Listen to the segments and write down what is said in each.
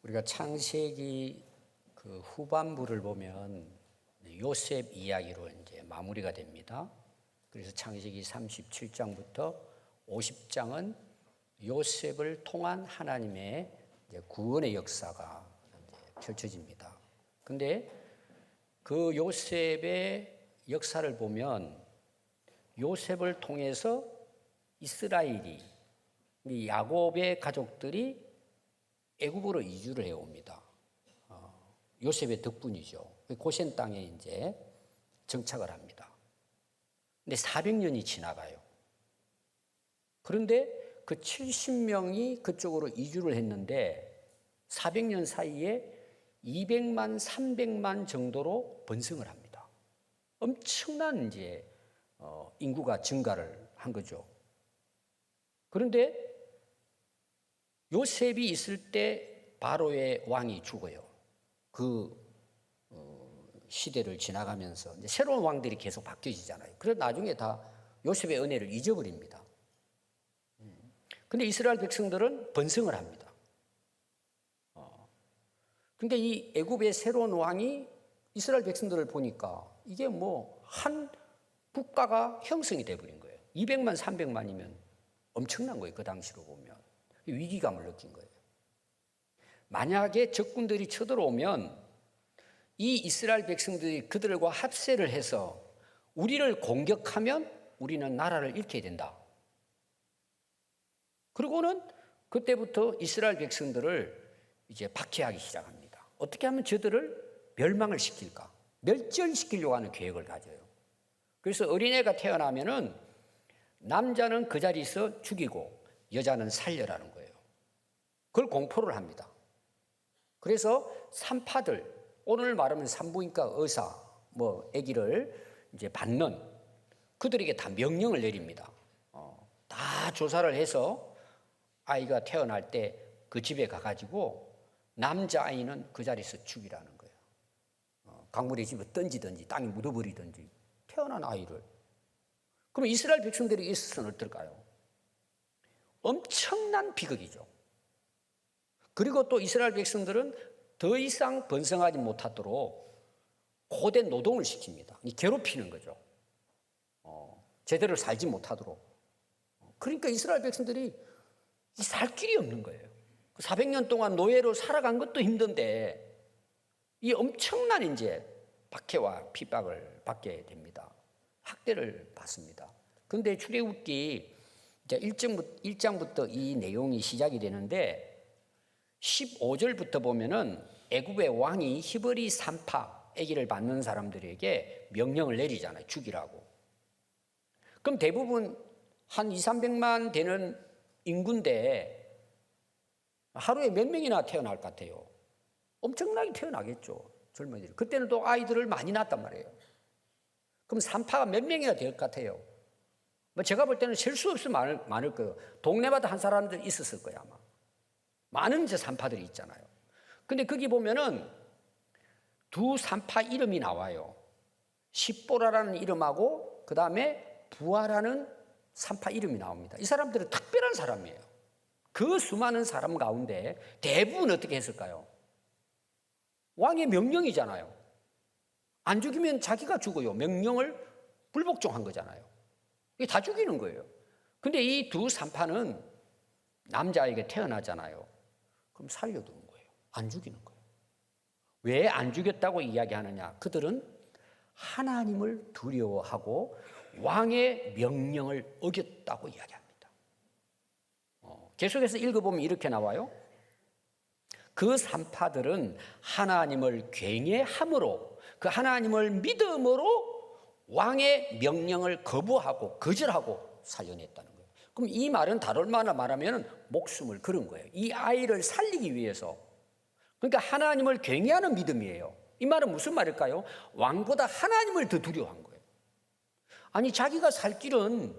우리가 창세기 그 후반부를 보면 요셉 이야기로 이제 마무리가 됩니다. 그래서 창세기 37장부터 50장은 요셉을 통한 하나님의 이제 구원의 역사가 이제 펼쳐집니다. 근데 그 요셉의 역사를 보면 요셉을 통해서 이스라엘이, 야곱의 가족들이 애굽으로 이주를 해옵니다. 요셉의 덕분이죠. 고센 땅에 이제 정착을 합니다. 근데 400년이 지나가요. 그런데 그 70명이 그쪽으로 이주를 했는데 400년 사이에 200만, 300만 정도로 번성을 합니다. 엄청난 이제 인구가 증가를 한 거죠. 그런데 요셉이 있을 때 바로의 왕이 죽어요. 그 시대를 지나가면서 이제 새로운 왕들이 계속 바뀌어지잖아요. 그래서 나중에 다 요셉의 은혜를 잊어버립니다. 근데 이스라엘 백성들은 번성을 합니다. 근데 이 애굽의 새로운 왕이 이스라엘 백성들을 보니까 이게 뭐 한 국가가 형성이 돼버린 거예요. 200만, 300만이면 엄청난 거예요. 그 당시로 보면. 위기감을 느낀 거예요. 만약에 적군들이 쳐들어오면 이 이스라엘 백성들이 그들과 합세를 해서 우리를 공격하면 우리는 나라를 잃게 된다. 그리고는 그때부터 이스라엘 백성들을 이제 박해하기 시작합니다. 어떻게 하면 저들을 멸망을 시킬까? 멸절시키려고 하는 계획을 가져요. 그래서 어린애가 태어나면은 남자는 그 자리에서 죽이고 여자는 살려라는 거예요. 그걸 공포를 합니다. 그래서 산파들, 오늘 말하면 산부인과 의사, 아기를 이제 받는 그들에게 다 명령을 내립니다. 다 조사를 해서 아이가 태어날 때 그 집에 가가지고 남자아이는 그 자리에서 죽이라는 거예요. 강물에 집어 던지든지 땅에 묻어버리든지 태어난 아이를. 그럼 이스라엘 백성들이 있어서는 어떨까요? 엄청난 비극이죠. 그리고 또 이스라엘 백성들은 더 이상 번성하지 못하도록 고된 노동을 시킵니다. 괴롭히는 거죠. 제대로 살지 못하도록. 그러니까 이스라엘 백성들이 살 길이 없는 거예요. 400년 동안 노예로 살아간 것도 힘든데 이 엄청난 이제 박해와 핍박을 받게 됩니다. 학대를 받습니다. 그런데 출애굽기 1장부터 이 내용이 시작이 되는데 15절부터 보면은 애굽의 왕이 히브리 산파 아기를 받는 사람들에게 명령을 내리잖아요. 죽이라고. 그럼 대부분 한 200~300만 되는 인구인데 하루에 몇 명이나 태어날 것 같아요? 엄청나게 태어나겠죠. 젊은이들. 그때는 또 아이들을 많이 낳았단 말이에요. 그럼 산파가 몇 명이나 될 것 같아요? 제가 볼 때는 셀 수 없이 많을 거예요. 동네마다 한 사람들 있었을 거예요, 아마. 많은 이제 산파들이 있잖아요. 근데 거기 보면은 두 산파 이름이 나와요. 십보라라는 이름하고 그 다음에 부하라는 산파 이름이 나옵니다. 이 사람들은 특별한 사람이에요. 그 수많은 사람 가운데 대부분 어떻게 했을까요? 왕의 명령이잖아요. 안 죽이면 자기가 죽어요. 명령을 불복종한 거잖아요. 이게 다 죽이는 거예요. 근데 이 두 산파는 남자에게 태어나잖아요. 그럼 살려두는 거예요. 안 죽이는 거예요. 왜 안 죽였다고 이야기하느냐? 그들은 하나님을 두려워하고 왕의 명령을 어겼다고 이야기합니다. 계속해서 읽어보면 이렇게 나와요. 그 산파들은 하나님을 경외함으로, 그 하나님을 믿음으로 왕의 명령을 거부하고 거절하고 살려냈다는 거예요. 그럼 이 말은 다를마나 말하면 목숨을 걸은 거예요. 이 아이를 살리기 위해서. 그러니까 하나님을 경외하는 믿음이에요. 이 말은 무슨 말일까요? 왕보다 하나님을 더 두려워한 거예요. 아니, 자기가 살 길은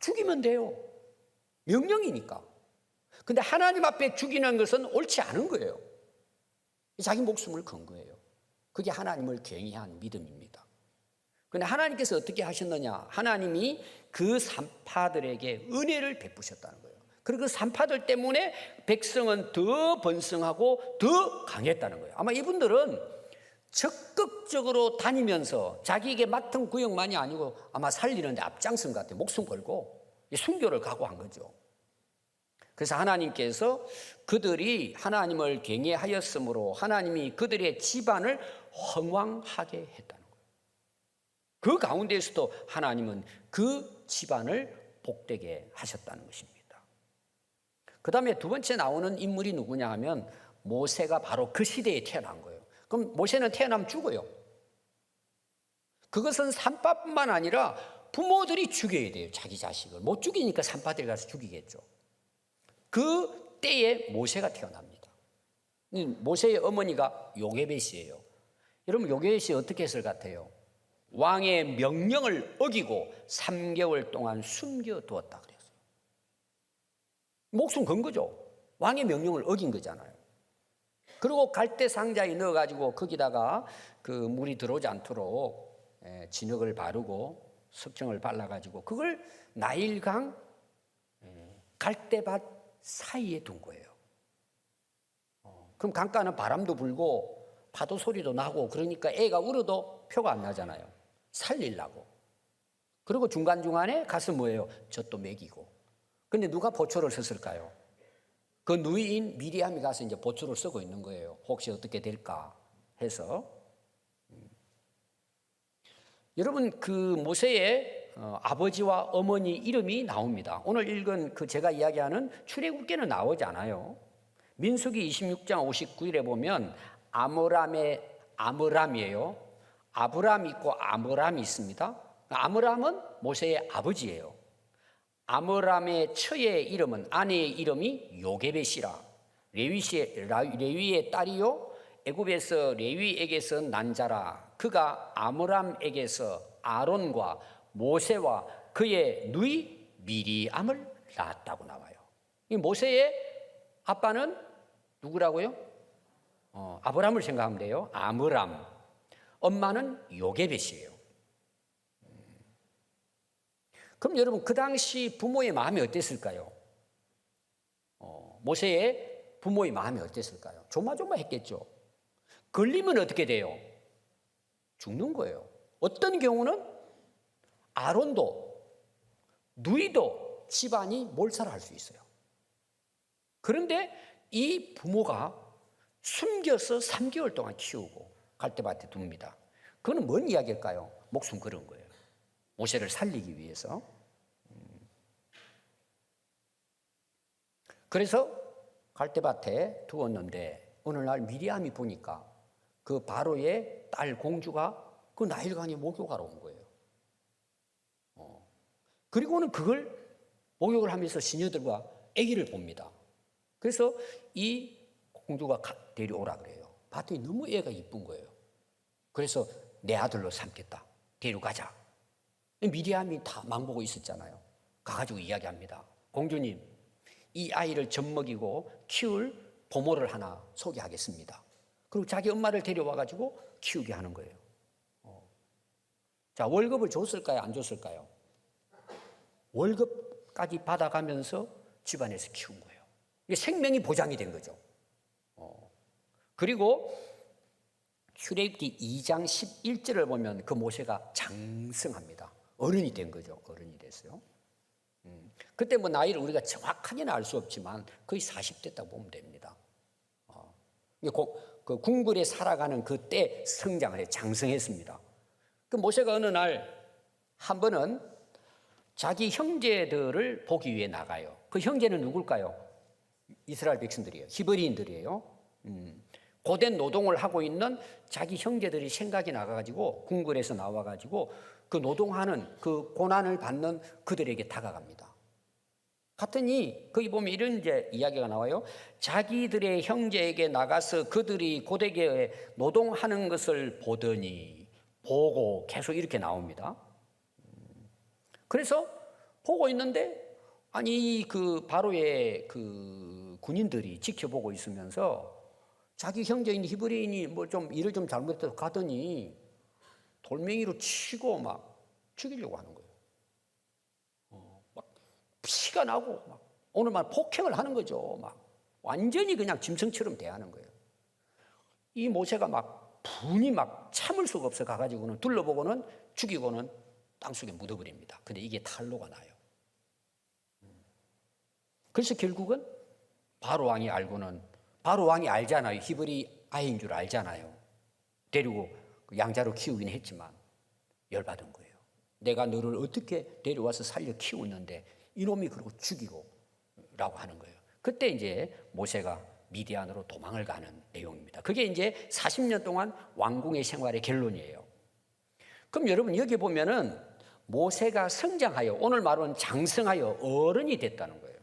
죽이면 돼요. 명령이니까. 근데 하나님 앞에 죽이는 것은 옳지 않은 거예요. 자기 목숨을 건 거예요. 그게 하나님을 경외한 믿음입니다. 그런데 하나님께서 어떻게 하셨느냐? 하나님이 그 산파들에게 은혜를 베푸셨다는 거예요. 그리고 그 산파들 때문에 백성은 더 번성하고 더 강했다는 거예요. 아마 이분들은 적극적으로 다니면서 자기에게 맡은 구역만이 아니고 아마 살리는데 앞장선 것 같아요. 목숨 걸고 순교를 각오한 거죠. 그래서 하나님께서 그들이 하나님을 경외하였으므로 하나님이 그들의 집안을 흥왕하게 했다는 거예요. 그 가운데에서도 하나님은 그 집안을 복되게 하셨다는 것입니다. 그 다음에 두 번째 나오는 인물이 누구냐 하면 모세가 바로 그 시대에 태어난 거예요. 그럼 모세는 태어나면 죽어요. 그것은 산파뿐만 아니라 부모들이 죽여야 돼요. 자기 자식을. 못 죽이니까 산파들이 가서 죽이겠죠. 그 때에 모세가 태어납니다. 모세의 어머니가 요게벳이에요. 여러분 요게벳이 어떻게 했을 것 같아요? 왕의 명령을 어기고 3개월 동안 숨겨두었다 그랬어요. 목숨 건 거죠. 왕의 명령을 어긴 거잖아요. 그리고 갈대 상자에 넣어가지고 거기다가 그 물이 들어오지 않도록 진흙을 바르고 석청을 발라가지고 그걸 나일강 갈대밭 사이에 둔 거예요. 그럼 강가는 바람도 불고 파도 소리도 나고 그러니까 애가 울어도 표가 안 나잖아요. 살리려고. 그리고 중간중간에 가서 뭐예요? 젖도 먹이고. 근데 누가 보초를 섰을까요? 그 누이인 미리암이 가서 이제 보초를 쓰고 있는 거예요. 혹시 어떻게 될까 해서. 여러분 그 모세의 아버지와 어머니 이름이 나옵니다. 오늘 읽은 그 제가 이야기하는 출애굽기는 나오지 않아요. 민수기 26장 59일에 보면 아므람이에요. 아브람 있고 아므람이 있습니다. 아므람은 모세의 아버지예요. 아므람의 처의 이름은 아내의 이름이 요게벳이라 레위의 딸이요 애굽에서 레위에게서 난 자라. 그가 아므람에게서 아론과 모세와 그의 누이 미리암을 낳았다고 나와요. 이 모세의 아빠는 누구라고요? 아브람을 생각하면 돼요. 아므람. 엄마는 요게벳이에요. 그럼 여러분 그 당시 부모의 마음이 어땠을까요? 모세의 부모의 마음이 어땠을까요? 조마조마했겠죠. 걸리면 어떻게 돼요? 죽는 거예요. 어떤 경우는 아론도 누이도 집안이 몰살할 수 있어요. 그런데 이 부모가 숨겨서 3개월 동안 키우고 갈대밭에 둡니다. 그건 뭔 이야기일까요? 목숨 걸은 거예요. 모세를 살리기 위해서. 그래서 갈대밭에 두었는데 어느 날 미리암이 보니까 그 바로의 딸 공주가 그 나일강에 목욕하러 온 거예요. 그리고는 그걸 목욕을 하면서 시녀들과 아기를 봅니다. 그래서 이 공주가 데려오라 그래요. 봤더니 너무 애가 이쁜 거예요. 그래서 내 아들로 삼겠다. 데려가자. 미리암이 다 망보고 있었잖아요. 가가지고 이야기합니다. 공주님, 이 아이를 젖먹이고 키울 보모를 하나 소개하겠습니다. 그리고 자기 엄마를 데려와가지고 키우게 하는 거예요. 자, 월급을 줬을까요? 안 줬을까요? 월급까지 받아가면서 집안에서 키운 거예요. 이게 생명이 보장이 된 거죠. 그리고 출애굽기 2장 11절을 보면 그 모세가 장성합니다. 어른이 된 거죠. 어른이 됐어요. 그때 뭐 나이를 우리가 정확하게는 알 수 없지만 거의 40대다고 보면 됩니다. 그 궁궐에 살아가는 그때 성장을 해 장성했습니다. 그 모세가 어느 날 한 번은 자기 형제들을 보기 위해 나가요. 그 형제는 누굴까요? 이스라엘 백성들이에요. 히브리인들이에요. 고된 노동을 하고 있는 자기 형제들이 생각이 나가지고 궁궐에서 나와가지고 그 노동하는 그 고난을 받는 그들에게 다가갑니다. 갔더니 거기 보면 이런 이제 이야기가 나와요. 자기들의 형제에게 나가서 그들이 고되게 노동하는 것을 보고 계속 이렇게 나옵니다. 그래서 보고 있는데 아니 그 바로의 그 군인들이 지켜보고 있으면서 자기 형제인 히브리인이 뭐 좀 일을 좀 잘못해서 가더니 돌멩이로 치고 막 죽이려고 하는 거예요. 막 피가 나고 막 오늘 막 폭행을 하는 거죠. 막 완전히 그냥 짐승처럼 대하는 거예요. 이 모세가 막 분이 막 참을 수가 없어 가가지고는 둘러보고는 죽이고는 땅속에 묻어버립니다. 근데 이게 탄로가 나요. 그래서 결국은 바로 왕이 알고는, 바로 왕이 알잖아요. 히브리 아이인 줄 알잖아요. 데리고 양자로 키우긴 했지만 열받은 거예요. 내가 너를 어떻게 데려와서 살려 키웠는데 이놈이 그러고 죽이고 라고 하는 거예요. 그때 이제 모세가 미디안으로 도망을 가는 내용입니다. 그게 이제 40년 동안 왕궁의 생활의 결론이에요. 그럼 여러분 여기 보면은 모세가 성장하여, 오늘 말은 장성하여 어른이 됐다는 거예요.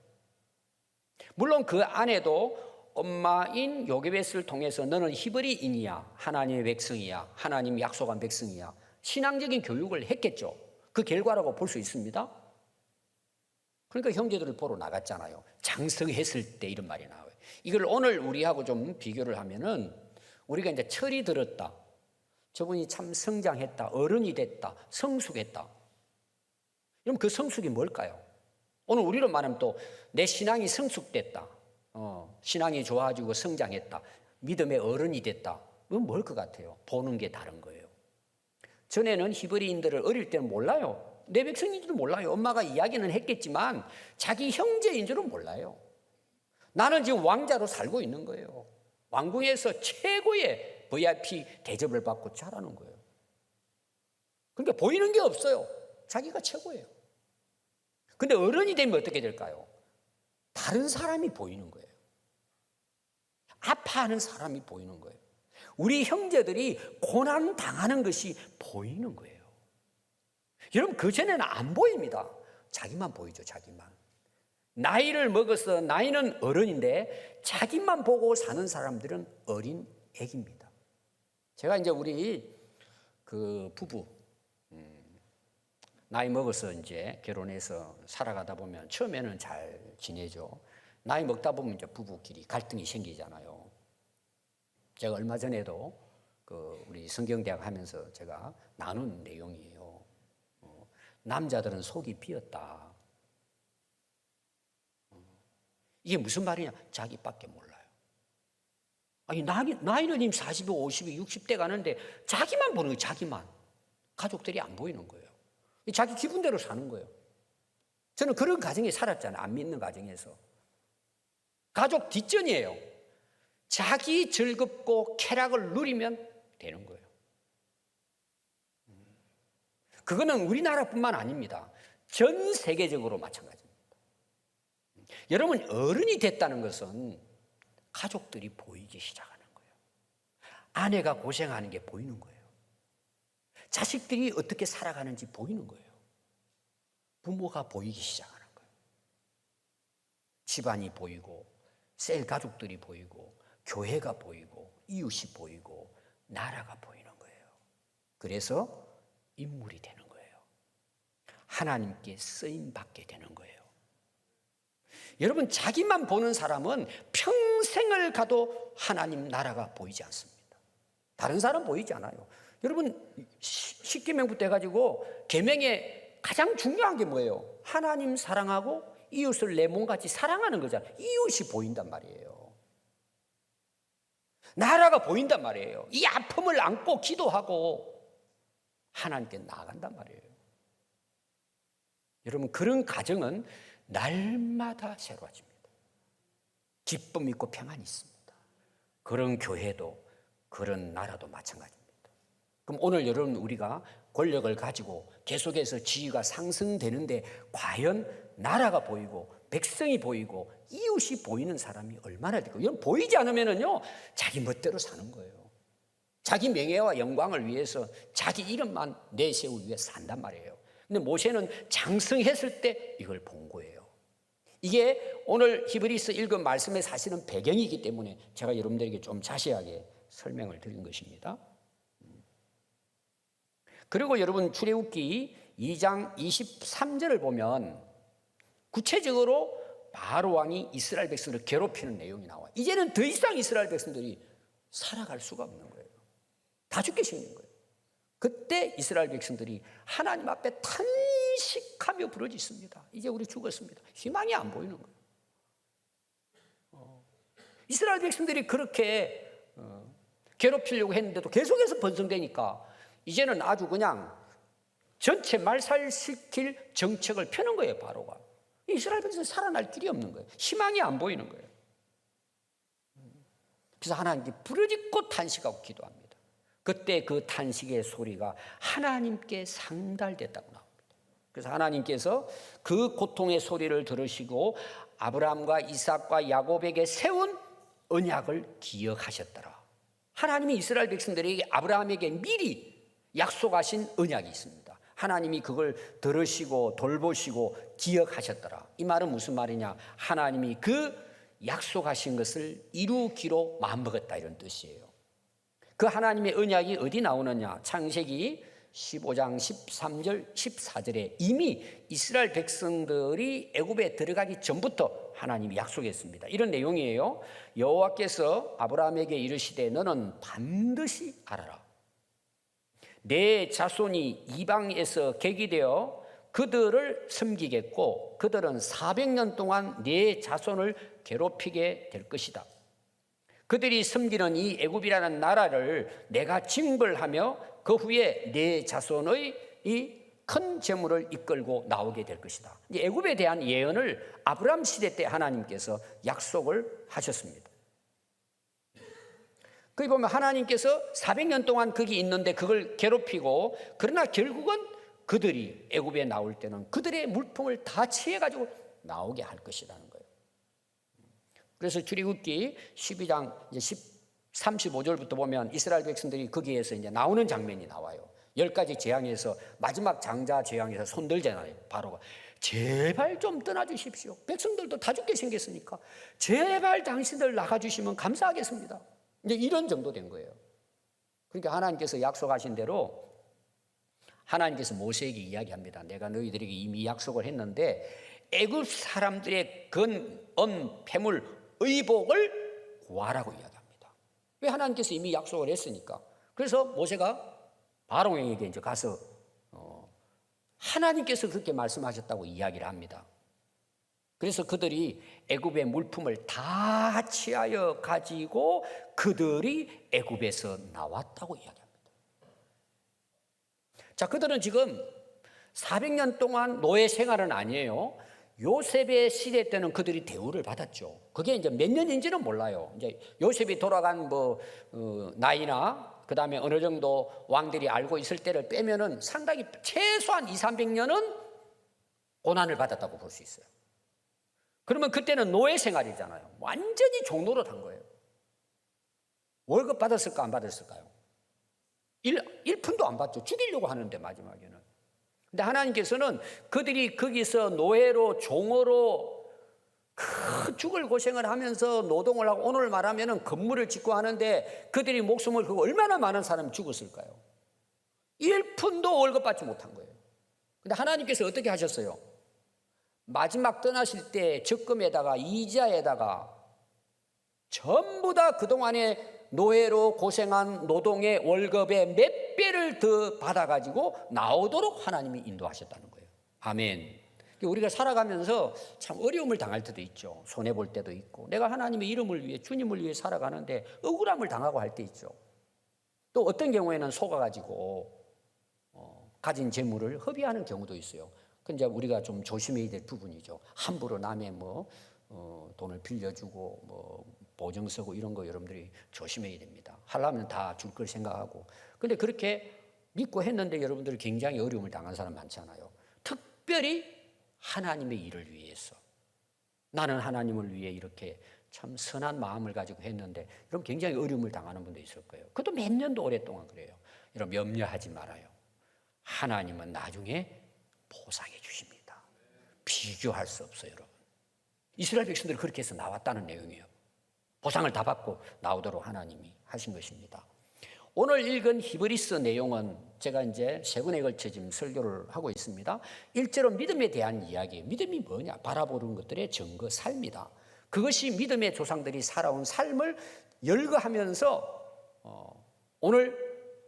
물론 그 안에도 엄마인 요게벳을 통해서 너는 히브리인이야, 하나님의 백성이야, 하나님 약속한 백성이야, 신앙적인 교육을 했겠죠. 그 결과라고 볼 수 있습니다. 그러니까 형제들을 보러 나갔잖아요. 장성했을 때 이런 말이 나와요. 이걸 오늘 우리하고 좀 비교를 하면은 우리가 이제 철이 들었다, 저분이 참 성장했다, 어른이 됐다, 성숙했다. 그럼 그 성숙이 뭘까요? 오늘 우리로 말하면 또 내 신앙이 성숙됐다, 신앙이 좋아지고 성장했다, 믿음의 어른이 됐다. 그건 뭘 것 같아요? 보는 게 다른 거예요. 전에는 히브리인들을 어릴 때는 몰라요. 내 백성인 줄은 몰라요. 엄마가 이야기는 했겠지만 자기 형제인 줄은 몰라요. 나는 지금 왕자로 살고 있는 거예요. 왕궁에서 최고의 VIP 대접을 받고 자라는 거예요. 그러니까 보이는 게 없어요. 자기가 최고예요. 근데 어른이 되면 어떻게 될까요? 다른 사람이 보이는 거예요. 아파하는 사람이 보이는 거예요. 우리 형제들이 고난 당하는 것이 보이는 거예요. 여러분, 그전에는 안 보입니다. 자기만 보이죠, 자기만. 나이를 먹어서, 나이는 어른인데 자기만 보고 사는 사람들은 어린 애기입니다. 제가 이제 우리 그 부부, 나이 먹어서 이제 결혼해서 살아가다 보면 처음에는 잘 지내죠. 나이 먹다 보면 이제 부부끼리 갈등이 생기잖아요. 제가 얼마 전에도 그 우리 성경대학 하면서 제가 나눈 내용이에요. 남자들은 속이 비었다. 이게 무슨 말이냐? 자기밖에 몰라요. 아니, 나이는 이미 40, 50, 60대 가는데 자기만 보는 거예요. 자기만. 가족들이 안 보이는 거예요. 자기 기분대로 사는 거예요. 저는 그런 가정에 살았잖아요. 안 믿는 가정에서. 가족 뒷전이에요. 자기 즐겁고 쾌락을 누리면 되는 거예요. 그거는 우리나라뿐만 아닙니다. 전 세계적으로 마찬가지입니다. 여러분, 어른이 됐다는 것은 가족들이 보이기 시작하는 거예요. 아내가 고생하는 게 보이는 거예요. 자식들이 어떻게 살아가는지 보이는 거예요. 부모가 보이기 시작하는 거예요. 집안이 보이고, 셀 가족들이 보이고, 교회가 보이고, 이웃이 보이고, 나라가 보이는 거예요. 그래서 인물이 되는 거예요. 하나님께 쓰임 받게 되는 거예요. 여러분, 자기만 보는 사람은 평생을 가도 하나님 나라가 보이지 않습니다. 다른 사람 보이지 않아요. 여러분, 십계명부터 해가지고 계명에 가장 중요한 게 뭐예요? 하나님 사랑하고 이웃을 내 몸같이 사랑하는 거잖아요. 이웃이 보인단 말이에요. 나라가 보인단 말이에요. 이 아픔을 안고 기도하고 하나님께 나아간단 말이에요. 여러분, 그런 가정은 날마다 새로워집니다. 기쁨 있고 평안이 있습니다. 그런 교회도, 그런 나라도 마찬가지입니다. 그럼 오늘 여러분, 우리가 권력을 가지고 계속해서 지위가 상승되는데 과연 나라가 보이고 백성이 보이고 이웃이 보이는 사람이 얼마나 될까요? 이건 보이지 않으면요, 자기 멋대로 사는 거예요. 자기 명예와 영광을 위해서 자기 이름만 내세우기 위해 산단 말이에요. 근데 모세는 장성했을 때 이걸 본 거예요. 이게 오늘 히브리서 읽은 말씀의 사실은 배경이기 때문에 제가 여러분들에게 좀 자세하게 설명을 드린 것입니다. 그리고 여러분, 출애굽기 2장 23절을 보면 구체적으로 바로 왕이 이스라엘 백성을 괴롭히는 내용이 나와요. 이제는 더 이상 이스라엘 백성들이 살아갈 수가 없는 거예요. 다 죽게 생긴 거예요. 그때 이스라엘 백성들이 하나님 앞에 탄식하며 부르짖습니다. 이제 우리 죽었습니다. 희망이 안 보이는 거예요. 이스라엘 백성들이 그렇게 괴롭히려고 했는데도 계속해서 번성되니까 이제는 아주 그냥 전체 말살시킬 정책을 펴는 거예요, 바로가. 이스라엘 백성은 살아날 길이 없는 거예요. 희망이 안 보이는 거예요. 그래서 하나님께 부르짖고 탄식하고 기도합니다. 그때 그 탄식의 소리가 하나님께 상달됐다고 나옵니다. 그래서 하나님께서 그 고통의 소리를 들으시고 아브라함과 이삭과 야곱에게 세운 언약을 기억하셨더라. 하나님이 이스라엘 백성들에게 아브라함에게 미리 약속하신 언약이 있습니다. 하나님이 그걸 들으시고 돌보시고 기억하셨더라. 이 말은 무슨 말이냐? 하나님이 그 약속하신 것을 이루기로 마음먹었다, 이런 뜻이에요. 그 하나님의 언약이 어디 나오느냐? 창세기 15장 13절 14절에 이미 이스라엘 백성들이 애굽에 들어가기 전부터 하나님이 약속했습니다. 이런 내용이에요. 여호와께서 아브라함에게 이르시되 너는 반드시 알아라. 내 자손이 이방에서 객이되어 그들을 섬기겠고 그들은 400년 동안 내 자손을 괴롭히게 될 것이다. 그들이 섬기는 이 애굽이라는 나라를 내가 징벌하며 그 후에 내 자손의 이 큰 재물을 이끌고 나오게 될 것이다. 애굽에 대한 예언을 아브라함 시대 때 하나님께서 약속을 하셨습니다. 거기 보면 하나님께서 400년 동안 거기 있는데 그걸 괴롭히고, 그러나 결국은 그들이 애굽에 나올 때는 그들의 물품을 다 취해가지고 나오게 할 것이라는 거예요. 그래서 출애굽기 12장 35절부터 보면 이스라엘 백성들이 거기에서 이제 나오는 장면이 나와요. 10가지 재앙에서 마지막 장자 재앙에서 손들잖아요. 바로가 제발 좀 떠나주십시오. 백성들도 다 죽게 생겼으니까 제발 당신들 나가주시면 감사하겠습니다. 이제 이런 정도 된 거예요. 그러니까 하나님께서 약속하신 대로 하나님께서 모세에게 이야기합니다. 내가 너희들에게 이미 약속을 했는데 애굽 사람들의 건 폐물 의복을 구하라고 이야기합니다. 왜? 하나님께서 이미 약속을 했으니까. 그래서 모세가 바로에게 이제 가서 하나님께서 그렇게 말씀하셨다고 이야기를 합니다. 그래서 그들이 애굽의 물품을 다 취하여 가지고 그들이 애굽에서 나왔다고 이야기합니다. 자, 그들은 지금 400년 동안 노예 생활은 아니에요. 요셉의 시대 때는 그들이 대우를 받았죠. 그게 이제 몇 년인지는 몰라요. 이제 요셉이 돌아간 나이나 그 다음에 어느 정도 왕들이 알고 있을 때를 빼면은 상당히 최소한 200~300년은 고난을 받았다고 볼 수 있어요. 그러면 그때는 노예 생활이잖아요. 완전히 종노릇 한 거예요. 월급 받았을까 안 받았을까요? 1푼도 안 받죠. 죽이려고 하는데 마지막에는. 근데 하나님께서는 그들이 거기서 노예로 종으로 그 죽을 고생을 하면서 노동을 하고, 오늘 말하면 건물을 짓고 하는데 그들이 목숨을 걸고 얼마나 많은 사람이 죽었을까요? 1푼도 월급 받지 못한 거예요. 근데 하나님께서 어떻게 하셨어요? 마지막 떠나실 때 적금에다가 이자에다가 전부 다 그동안에 노예로 고생한 노동의 월급의 몇 배를 더 받아가지고 나오도록 하나님이 인도하셨다는 거예요. 아멘. 우리가 살아가면서 참 어려움을 당할 때도 있죠. 손해볼 때도 있고, 내가 하나님의 이름을 위해, 주님을 위해 살아가는데 억울함을 당하고 할 때 있죠. 또 어떤 경우에는 속아가지고 가진 재물을 허비하는 경우도 있어요. 근데 우리가 좀 조심해야 될 부분이죠. 함부로 남의 돈을 빌려주고 보증 서고 이런 거 여러분들이 조심해야 됩니다. 하려면 다 줄 걸 생각하고. 근데 그렇게 믿고 했는데 여러분들 굉장히 어려움을 당한 사람 많잖아요. 특별히 하나님의 일을 위해서, 나는 하나님을 위해 이렇게 참 선한 마음을 가지고 했는데, 여러분 굉장히 어려움을 당하는 분도 있을 거예요. 그것도 몇 년도 오랫동안 그래요. 여러분 염려하지 말아요. 하나님은 나중에 보상해 주십니다. 비교할 수 없어요, 여러분. 이스라엘 백성들이 그렇게 해서 나왔다는 내용이에요. 보상을 다 받고 나오도록 하나님이 하신 것입니다. 오늘 읽은 히브리서 내용은 제가 이제 3권에 걸쳐 지금 설교를 하고 있습니다. 일제로 믿음에 대한 이야기, 믿음이 뭐냐? 바라보는 것들의 증거, 삶이다. 그것이 믿음의 조상들이 살아온 삶을 열거하면서 오늘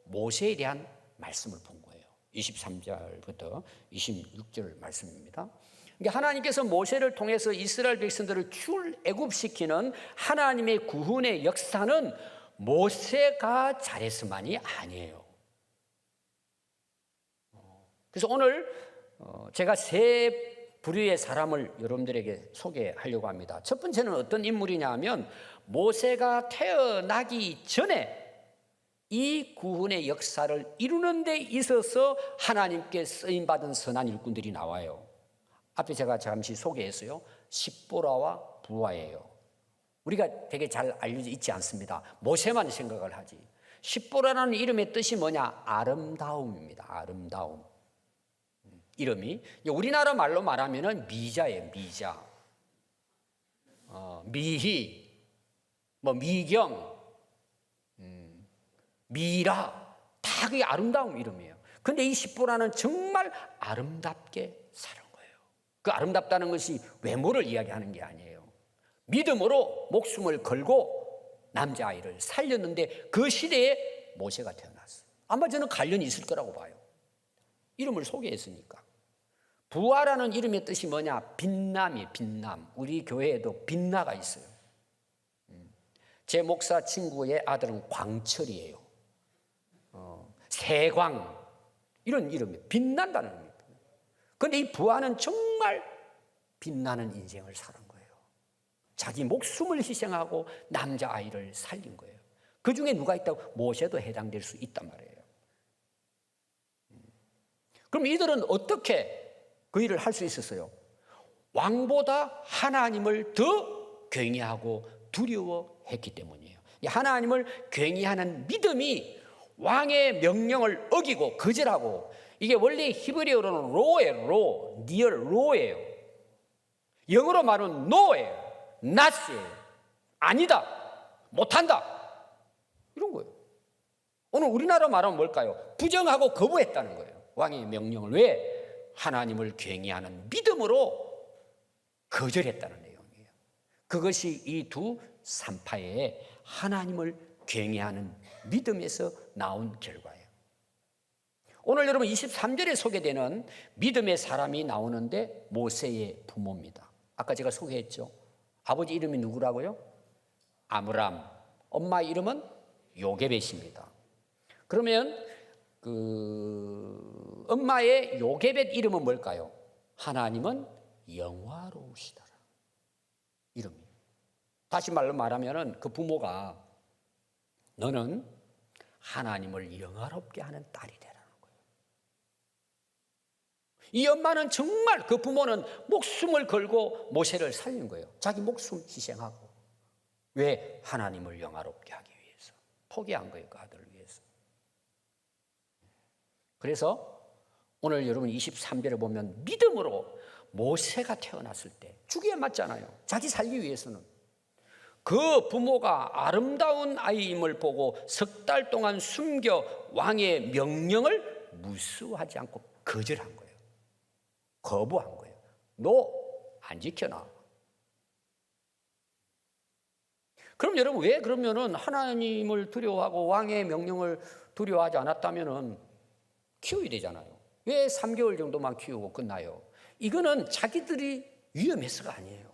모세에 대한 말씀을 본 거예요. 23절부터 26절 말씀입니다. 하나님께서 모세를 통해서 이스라엘 백성들을 출애굽시키는 하나님의 구원의 역사는 모세가 잘했음만이 아니에요. 그래서 오늘 제가 세 부류의 사람을 여러분들에게 소개하려고 합니다. 첫 번째는 어떤 인물이냐 하면 모세가 태어나기 전에 이 구원의 역사를 이루는 데 있어서 하나님께 쓰임받은 선한 일꾼들이 나와요. 앞에 제가 잠시 소개했어요. 십보라와 부하예요. 우리가 되게 잘 알려져 있지 않습니다. 모세만 생각을 하지. 십보라라는 이름의 뜻이 뭐냐? 아름다움입니다. 아름다움. 이름이 우리나라 말로 말하면은 미자예요. 미자. 미희, 미경, 미라, 다 그게 아름다움 이름이에요. 근데 이 십보라는 정말 아름답게 사는 거예요. 그 아름답다는 것이 외모를 이야기하는 게 아니에요. 믿음으로 목숨을 걸고 남자아이를 살렸는데 그 시대에 모세가 태어났어요. 아마 저는 관련이 있을 거라고 봐요. 이름을 소개했으니까. 부하라는 이름의 뜻이 뭐냐? 빛남이 빛남. 우리 교회에도 빛나가 있어요. 제 목사 친구의 아들은 광철이에요. 세광 이런 이름이에요. 빛난다는 의미입니다. 그런데 이 부하는 정말 빛나는 인생을 사는 거예요. 자기 목숨을 희생하고 남자아이를 살린 거예요. 그 중에 누가 있다고? 모세도 해당될 수 있단 말이에요. 그럼 이들은 어떻게 그 일을 할 수 있었어요? 왕보다 하나님을 더 경외하고 두려워했기 때문이에요. 하나님을 경외하는 믿음이 왕의 명령을 어기고 거절하고, 이게 원래 히브리어로는 로예요. 로, 니얼 로예요. 영어로 말하면 no예요. not이에요. 아니다, 못한다, 이런 거예요. 오늘 우리나라 말하면 뭘까요? 부정하고 거부했다는 거예요. 왕의 명령을. 왜? 하나님을 경외하는 믿음으로 거절했다는 내용이에요. 그것이 이 두 산파의 하나님을 경외하는 믿음에서 나온 결과예요. 오늘 여러분 23절에 소개되는 믿음의 사람이 나오는데 모세의 부모입니다. 아까 제가 소개했죠. 아버지 이름이 누구라고요? 아므람. 엄마 이름은 요게벳입니다. 그러면 엄마의 요게벳 이름은 뭘까요? 하나님은 영화로우시더라. 이름이. 다시 말로 말하면 그 부모가 너는 하나님을 영화롭게 하는 딸이 되라는 거예요. 이 엄마는 정말, 그 부모는 목숨을 걸고 모세를 살린 거예요. 자기 목숨 희생하고. 왜? 하나님을 영화롭게 하기 위해서. 포기한 거예요. 그 아들을 위해서. 그래서 오늘 여러분 23절에 보면 믿음으로 모세가 태어났을 때 죽여야 맞잖아요. 자기 살기 위해서는. 그 부모가 아름다운 아이임을 보고 석 달 동안 숨겨 왕의 명령을 무시하지 않고 거절한 거예요. 거부한 거예요. 너 안 지켜놔. 그럼 여러분, 왜 그러면은 하나님을 두려워하고 왕의 명령을 두려워하지 않았다면은 키워야 되잖아요. 왜 3개월 정도만 키우고 끝나요? 이거는 자기들이 위험해서가 아니에요.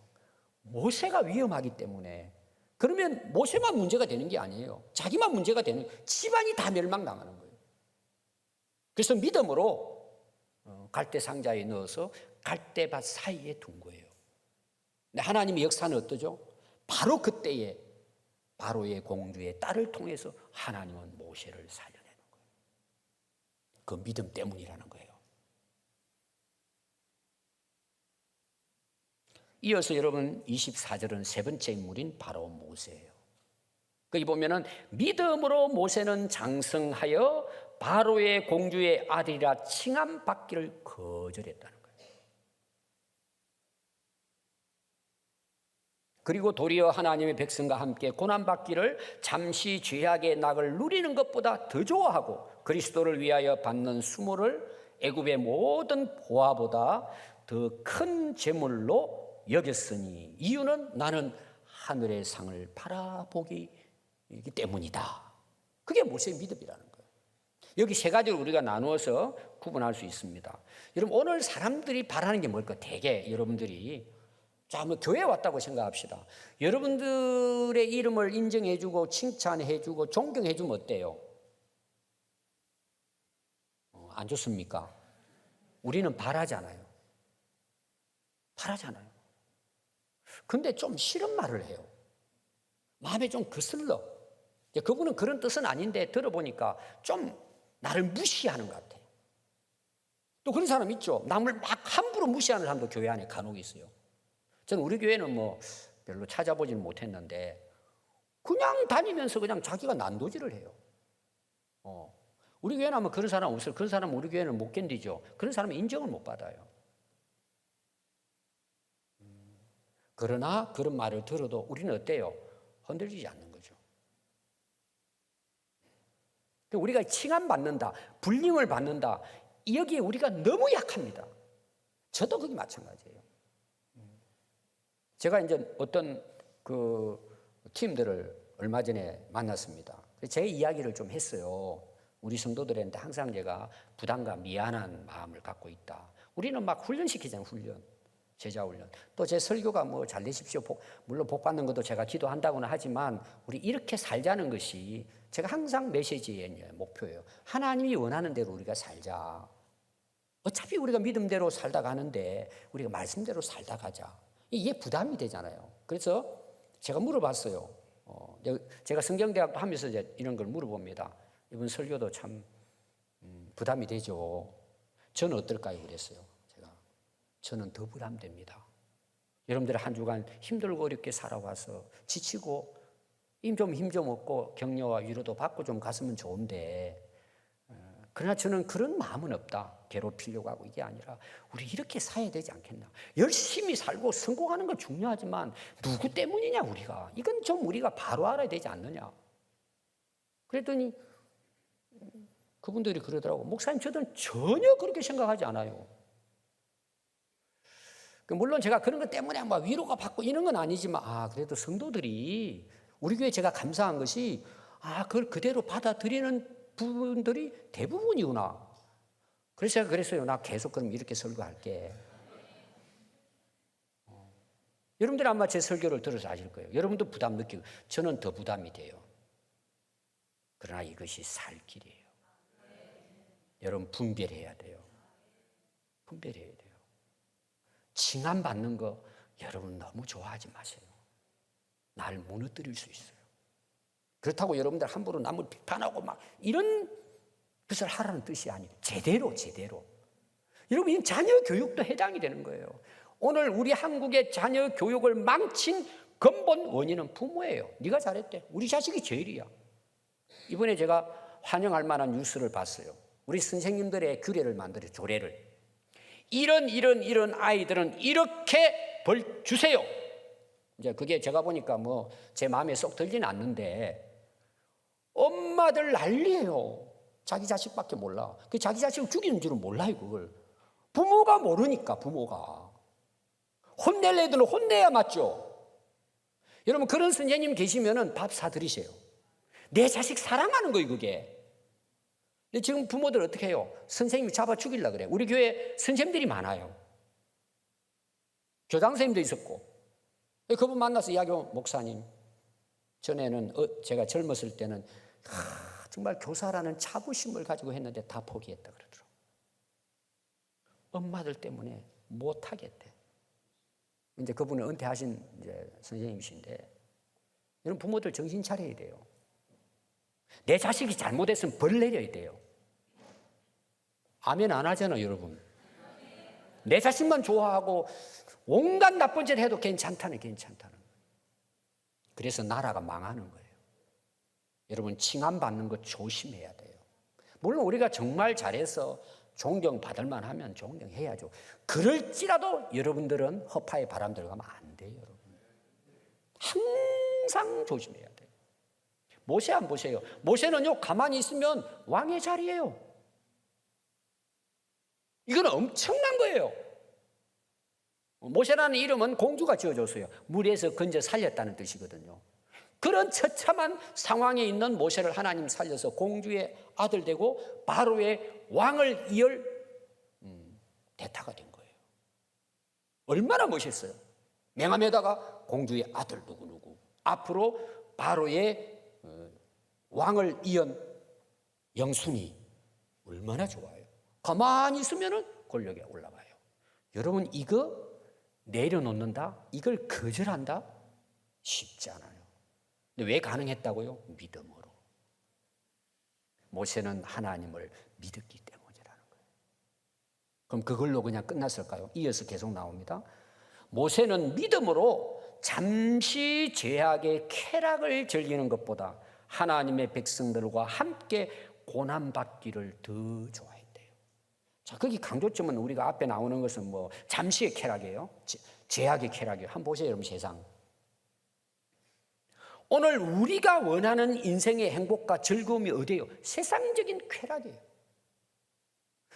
모세가 위험하기 때문에. 그러면 모세만 문제가 되는 게 아니에요. 자기만 문제가 되는, 집안이 다 멸망당하는 거예요. 그래서 믿음으로 갈대 상자에 넣어서 갈대밭 사이에 둔 거예요. 근데 하나님의 역사는 어떠죠? 바로 그때에 바로의 공주의 딸을 통해서 하나님은 모세를 살려내는 거예요. 그 믿음 때문이라는 거예요. 이어서 여러분 24절은 세 번째 인물인 바로 모세예요. 거기 보면은 믿음으로 모세는 장성하여 바로의 공주의 아들이라 칭함받기를 거절했다는 거예요. 그리고 도리어 하나님의 백성과 함께 고난받기를 잠시 죄악의 낙을 누리는 것보다 더 좋아하고 그리스도를 위하여 받는 수모를 애굽의 모든 보화보다 더 큰 재물로 여겼으니 이유는 나는 하늘의 상을 바라보기 때문이다. 그게 모세의 믿음이라는 거예요. 여기 세 가지로 우리가 나누어서 구분할 수 있습니다. 여러분, 오늘 사람들이 바라는 게 뭘까? 대개 여러분들이, 자, 뭐 교회에 왔다고 생각합시다. 여러분들의 이름을 인정해주고 칭찬해주고 존경해주면 어때요? 안 좋습니까? 우리는 바라잖아요. 바라잖아요. 근데 좀 싫은 말을 해요. 마음에 좀 거슬러. 그분은 그런 뜻은 아닌데 들어보니까 좀 나를 무시하는 것 같아요. 또 그런 사람 있죠. 남을 막 함부로 무시하는 사람도 교회 안에 간혹 있어요. 저는 우리 교회는 뭐 별로 찾아보지는 못했는데 그냥 다니면서 그냥 자기가 난도질을 해요. 우리 교회는 아마 그런 사람 없어요. 그런 사람은 우리 교회는 못 견디죠. 그런 사람은 인정을 못 받아요. 그러나 그런 말을 들어도 우리는 어때요? 흔들리지 않는 거죠. 우리가 칭함받는다, 불림을 받는다, 여기에 우리가 너무 약합니다. 저도 그게 마찬가지예요. 제가 이제 어떤 그 팀들을 얼마 전에 만났습니다. 제 이야기를 좀 했어요. 우리 성도들한테 항상 제가 부담과 미안한 마음을 갖고 있다. 우리는 막 훈련시키잖아요, 훈련. 제자 훈련. 또 제 설교가 뭐 잘 되십시오. 물론 복 받는 것도 제가 기도한다고는 하지만 우리 이렇게 살자는 것이 제가 항상 메시지의 목표예요. 하나님이 원하는 대로 우리가 살자. 어차피 우리가 믿음대로 살다 가는데 우리가 말씀대로 살다 가자. 이게 부담이 되잖아요. 그래서 제가 물어봤어요. 제가 성경대학도 하면서 이제 이런 걸 물어봅니다. 이번 설교도 참 부담이 되죠. 저는 어떨까요? 그랬어요. 저는 더 부담됩니다. 여러분들 한 주간 힘들고 어렵게 살아와서 지치고 힘 좀 얻고 격려와 위로도 받고 좀 갔으면 좋은데, 그러나 저는 그런 마음은 없다. 괴롭히려고 하고 이게 아니라 우리 이렇게 살아야 되지 않겠나. 열심히 살고 성공하는 건 중요하지만 누구 때문이냐 우리가. 이건 좀 우리가 바로 알아야 되지 않느냐. 그랬더니 그분들이 그러더라고. 목사님, 저는 전혀 그렇게 생각하지 않아요. 물론 제가 그런 것 때문에 막 위로가 받고 이런 건 아니지만, 그래도 성도들이, 우리 교회 제가 감사한 것이, 그걸 그대로 받아들이는 부분들이 대부분이구나. 그래서 제가 그랬어요. 나 계속 그럼 이렇게 설교할게. 여러분들 아마 제 설교를 들어서 아실 거예요. 여러분도 부담 느끼고, 저는 더 부담이 돼요. 그러나 이것이 살 길이에요. 여러분 분별해야 돼요. 분별해야 돼요. 칭함받는 거 여러분 너무 좋아하지 마세요. 날 무너뜨릴 수 있어요. 그렇다고 여러분들 함부로 남을 비판하고 막 이런 것을 하라는 뜻이 아니에요. 제대로. 여러분, 이 자녀 교육도 해당이 되는 거예요. 오늘 우리 한국의 자녀 교육을 망친 근본 원인은 부모예요. 네가 잘했대. 우리 자식이 제일이야. 이번에 제가 환영할 만한 뉴스를 봤어요. 우리 선생님들의 규례를 만들어요. 조례를. 이런 아이들은 이렇게 벌 주세요. 이제 그게 제가 보니까 뭐 제 마음에 쏙 들지는 않는데, 엄마들 난리예요. 자기 자식밖에 몰라. 그 자기 자식을 죽이는 줄은 몰라요, 그걸. 부모가 모르니까, 부모가. 혼낼 애들은 혼내야 맞죠. 여러분, 그런 선생님 계시면은 밥 사드리세요. 내 자식 사랑하는 거예요, 그게. 근데 지금 부모들 어떻게 해요? 선생님이 잡아 죽이려고 그래. 우리 교회 선생님들이 많아요. 교장 선생님도 있었고. 그분 만나서 이야기하면, 목사님, 전에는 제가 젊었을 때는 정말 교사라는 자부심을 가지고 했는데 다 포기했다 그러더라고요. 엄마들 때문에 못하겠대. 이제 그분은 은퇴하신 이제 선생님이신데, 여러분 부모들 정신 차려야 돼요. 내 자식이 잘못했으면 벌 내려야 돼요. 아멘 안 하잖아요, 여러분. 내 자식만 좋아하고 온갖 나쁜 짓 해도 괜찮다는. 그래서 나라가 망하는 거예요. 여러분, 칭함받는 거 조심해야 돼요. 물론 우리가 정말 잘해서 존경받을 만하면 존경해야죠. 그럴지라도 여러분들은 허파에 바람 들어가면 안 돼요, 여러분. 항상 조심해야 돼요. 모세 안 보세요. 모세는요, 가만히 있으면 왕의 자리예요. 이건 엄청난 거예요. 모세라는 이름은 공주가 지어줬어요. 물에서 건져 살렸다는 뜻이거든요. 그런 처참한 상황에 있는 모세를 하나님 살려서 공주의 아들 되고 바로의 왕을 이을 대타가 된 거예요. 얼마나 멋있어요. 맹함에다가 공주의 아들 누구누구, 앞으로 바로의 왕을 이은 영순이, 얼마나 좋아요. 가만히 있으면 권력에 올라가요. 여러분, 이거 내려놓는다? 이걸 거절한다? 쉽지 않아요. 근데 왜 가능했다고요? 믿음으로. 모세는 하나님을 믿었기 때문이라는 거예요. 그럼 그걸로 그냥 끝났을까요? 이어서 계속 나옵니다. 모세는 믿음으로 잠시 죄악의 쾌락을 즐기는 것보다 하나님의 백성들과 함께 고난받기를 더 좋아했대요. 자, 거기 강조점은 우리가 앞에 나오는 것은 뭐 잠시의 쾌락이에요. 죄악의 쾌락이에요. 한번 보세요, 여러분, 세상. 오늘 우리가 원하는 인생의 행복과 즐거움이 어디예요? 세상적인 쾌락이에요.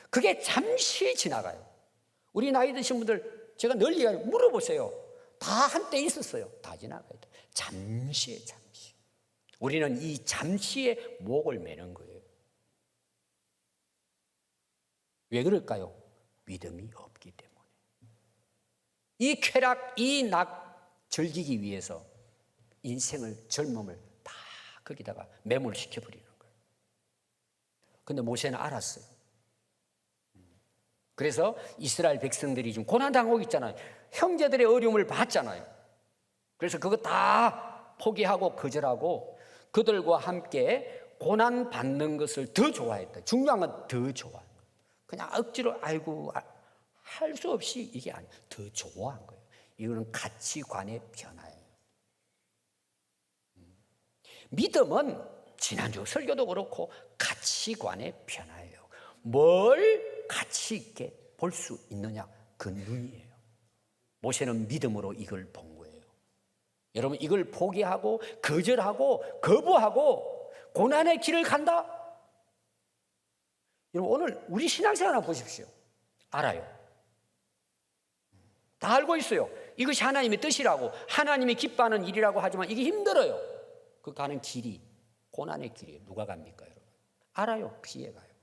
그게 잠시 지나가요. 우리 나이 드신 분들 제가 널리 물어보세요. 다 한때 있었어요. 다 지나가요. 잠시에 잠시. 우리는 이 잠시에 목을 매는 거예요. 왜 그럴까요? 믿음이 없기 때문에. 이 쾌락, 이 낙 즐기기 위해서 인생을, 젊음을 다 거기다가 매몰시켜버리는 거예요. 근데 모세는 알았어요. 그래서 이스라엘 백성들이 지금 고난당하고 있잖아요. 형제들의 어려움을 봤잖아요. 그래서 그거 다 포기하고 거절하고 그들과 함께 고난받는 것을 더 좋아했다. 중요한 건 더 좋아한 거예요. 그냥 억지로 아이고 할 수 없이 이게 아니에요. 더 좋아한 거예요. 이거는 가치관의 변화예요. 믿음은 지난주 설교도 그렇고 가치관의 변화예요. 뭘 가치 있게 볼 수 있느냐? 그 눈이에요. 모세는 믿음으로 이걸 본 거예요. 여러분, 이걸 포기하고 거절하고 거부하고 고난의 길을 간다? 여러분, 오늘 우리 신앙생활 한번 보십시오. 알아요. 다 알고 있어요. 이것이 하나님의 뜻이라고, 하나님이 기뻐하는 일이라고 하지만 이게 힘들어요. 그 가는 길이 고난의 길이에요. 누가 갑니까, 여러분? 알아요. 피해가요.